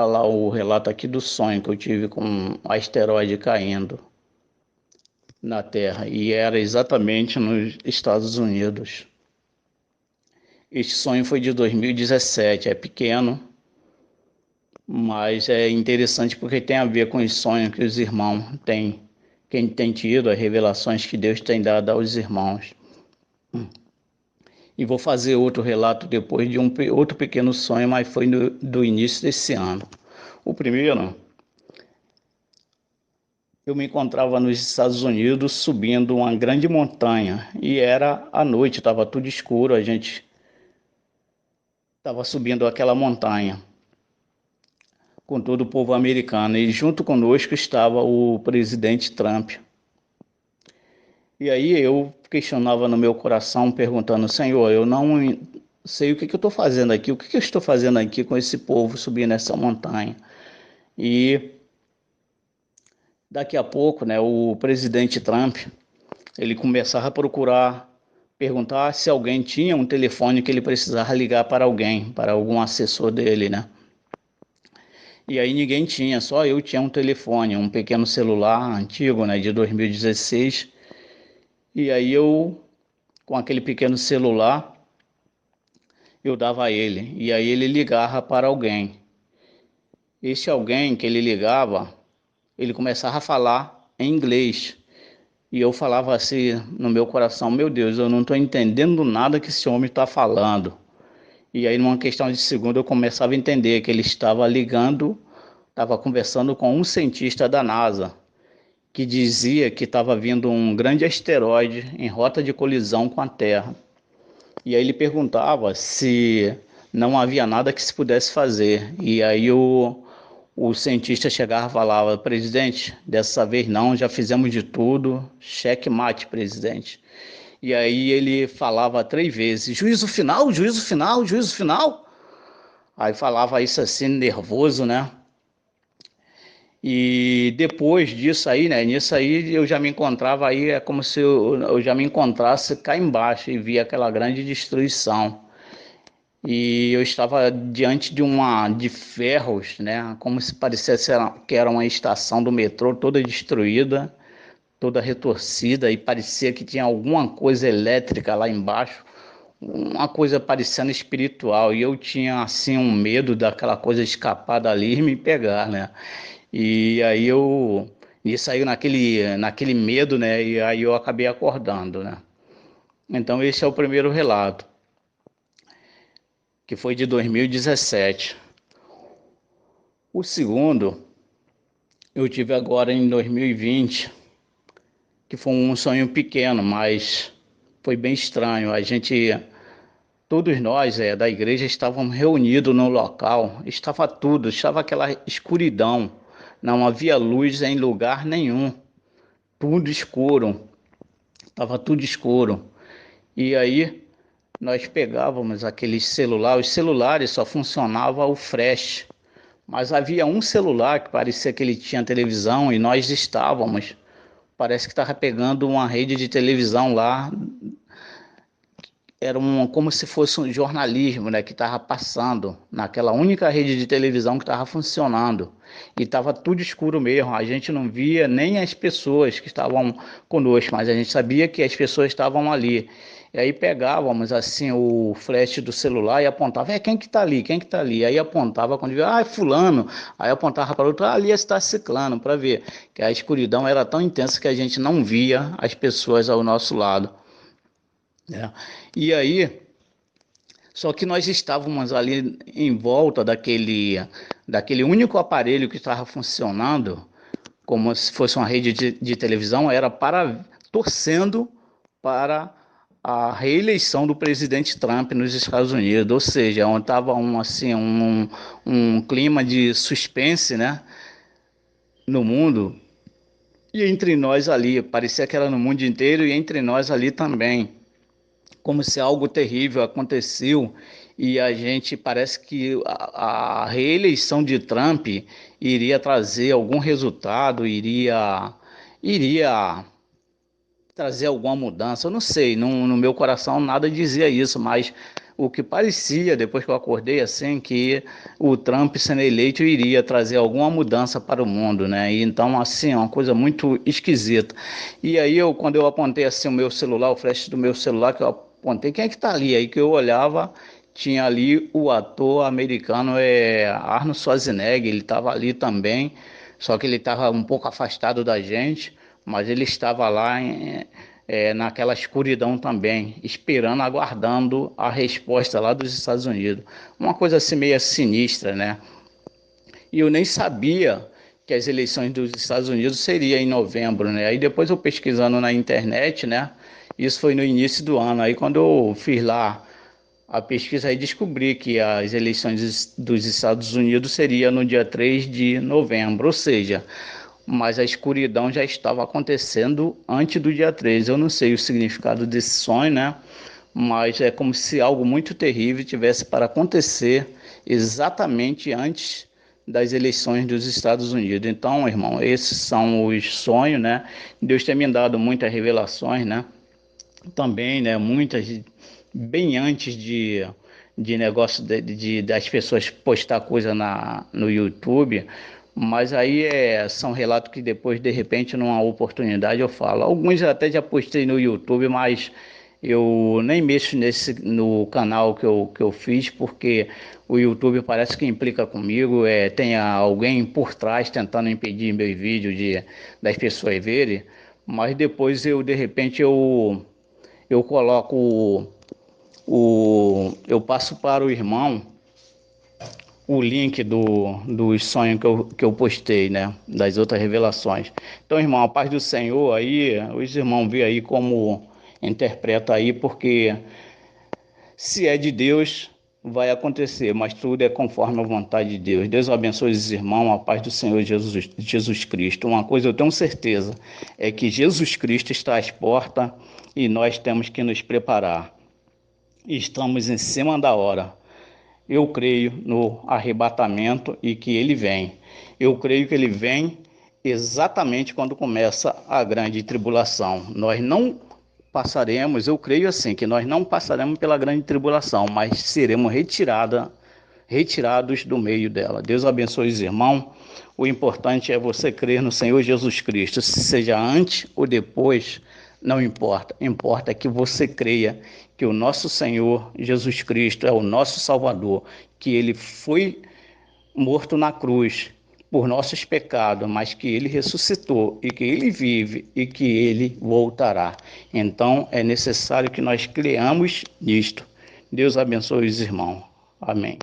Lá o relato aqui do sonho que eu tive com um asteroide caindo na Terra e era exatamente nos Estados Unidos. Este sonho foi de 2017, é pequeno, mas é interessante porque tem a ver com os sonhos que os irmãos têm, quem tem tido, as revelações que Deus tem dado aos irmãos. E vou fazer outro relato depois de outro pequeno sonho, mas foi do início desse ano. O primeiro, eu me encontrava nos Estados Unidos subindo uma grande montanha e era à noite, estava tudo escuro, a gente estava subindo aquela montanha com todo o povo americano e junto conosco estava o presidente Trump. E aí eu questionava no meu coração, perguntando, Senhor, eu não sei o que eu estou fazendo aqui, o que eu estou fazendo aqui com esse povo subindo essa montanha. E daqui a pouco, né, o presidente Trump, ele começava a procurar, perguntar se alguém tinha um telefone que ele precisava ligar para alguém, para algum assessor dele, né? E aí ninguém tinha, só eu tinha um telefone, um pequeno celular antigo, né, de 2016. E aí eu, com aquele pequeno celular, eu dava a ele. E aí ele ligava para alguém. Esse alguém que ele ligava, ele começava a falar em inglês. E eu falava assim no meu coração, meu Deus, eu não estou entendendo nada que esse homem está falando. E aí, numa questão de segundo, eu começava a entender que ele estava ligando, estava conversando com um cientista da NASA, que dizia que estava vindo um grande asteroide em rota de colisão com a Terra. E aí ele perguntava se não havia nada que se pudesse fazer. E aí o cientista chegava e falava, presidente, dessa vez não, já fizemos de tudo, cheque mate, presidente. E aí ele falava 3 vezes, juízo final, juízo final, juízo final. Aí falava isso assim, nervoso, né? E depois disso aí, né? Nisso aí eu já me encontrava aí, é como se eu já me encontrasse cá embaixo e via aquela grande destruição. E eu estava diante de ferros, né? Como se parecesse que era uma estação do metrô toda destruída, toda retorcida e parecia que tinha alguma coisa elétrica lá embaixo, uma coisa parecendo espiritual. E eu tinha assim um medo daquela coisa escapar dali e me pegar, né? E aí eu isso aí naquele medo, né? E aí eu acabei acordando, né? Então esse é o primeiro relato, que foi de 2017. O segundo eu tive agora em 2020, que foi um sonho pequeno, mas foi bem estranho. Todos nós da igreja estávamos reunidos no local, estava aquela escuridão, não havia luz em lugar nenhum, tudo escuro, estava tudo escuro. E aí nós pegávamos aqueles celulares, os celulares só funcionava o flash, mas havia um celular que parecia que ele tinha televisão e nós estávamos, parece que estava pegando uma rede de televisão lá, era como se fosse um jornalismo, né, que estava passando naquela única rede de televisão que estava funcionando. E estava tudo escuro mesmo, a gente não via nem as pessoas que estavam conosco, mas a gente sabia que as pessoas estavam ali. E aí pegávamos assim o flash do celular e apontava, quem que está ali, quem que está ali? Aí apontava quando via, é fulano. Aí apontava para o outro, ali está ciclano, para ver que a escuridão era tão intensa que a gente não via as pessoas ao nosso lado, né? E aí, só que nós estávamos ali em volta daquele único aparelho que estava funcionando, como se fosse uma rede de televisão, era torcendo para a reeleição do presidente Trump nos Estados Unidos, ou seja, onde estava um clima de suspense, né, no mundo, e entre nós ali, parecia que era no mundo inteiro e entre nós ali também, como se algo terrível aconteceu e a gente parece que a reeleição de Trump iria trazer algum resultado, iria trazer alguma mudança. Eu não sei, no meu coração nada dizia isso, mas o que parecia, depois que eu acordei assim, que o Trump sendo eleito iria trazer alguma mudança para o mundo, né? E então, assim, é uma coisa muito esquisita. E aí, quando eu apontei assim o meu celular, o flash do meu celular, que eu apontei, quem é que tá ali? Aí que eu olhava, tinha ali o ator americano Arnold Schwarzenegger, ele estava ali também, só que ele estava um pouco afastado da gente, mas ele estava lá naquela escuridão também, esperando, aguardando a resposta lá dos Estados Unidos. Uma coisa assim meio sinistra, né? E eu nem sabia que as eleições dos Estados Unidos seria em novembro, né? Aí depois eu pesquisando na internet, né? Isso foi no início do ano. Aí quando eu fiz lá a pesquisa, aí descobri que as eleições dos Estados Unidos seria no dia 3 de novembro, ou seja, mas a escuridão já estava acontecendo antes do dia 13. Eu não sei o significado desse sonho, né? Mas é como se algo muito terrível tivesse para acontecer exatamente antes das eleições dos Estados Unidos. Então, irmão, esses são os sonhos, né? Deus tem me dado muitas revelações, né? Também, né? Muitas, bem antes de negócio das pessoas postar coisa no YouTube, mas aí são relatos que depois, de repente, numa oportunidade eu falo. Alguns eu até já postei no YouTube, mas eu nem mexo no canal que eu fiz, porque o YouTube parece que implica comigo, tem alguém por trás tentando impedir meus vídeos das pessoas verem, mas depois de repente, eu coloco eu passo para o irmão o link dos sonhos que eu postei, né? Das outras revelações. Então, irmão, a paz do Senhor aí, os irmãos vê aí como interpreta aí, porque se é de Deus, vai acontecer, mas tudo é conforme a vontade de Deus. Deus abençoe os irmãos, a paz do Senhor Jesus Cristo. Uma coisa eu tenho certeza, é que Jesus Cristo está às portas e nós temos que nos preparar. Estamos em cima da hora. Eu creio no arrebatamento e que ele vem. Eu creio que ele vem exatamente quando começa a grande tribulação. Nós não passaremos, eu creio assim, que nós não passaremos pela grande tribulação, mas seremos retirados do meio dela. Deus abençoe os irmãos. O importante é você crer no Senhor Jesus Cristo, seja antes ou depois, não importa. Importa que você creia que o nosso Senhor Jesus Cristo é o nosso Salvador, que ele foi morto na cruz por nossos pecados, mas que ele ressuscitou e que ele vive e que ele voltará. Então é necessário que nós creamos nisto. Deus abençoe os irmãos. Amém.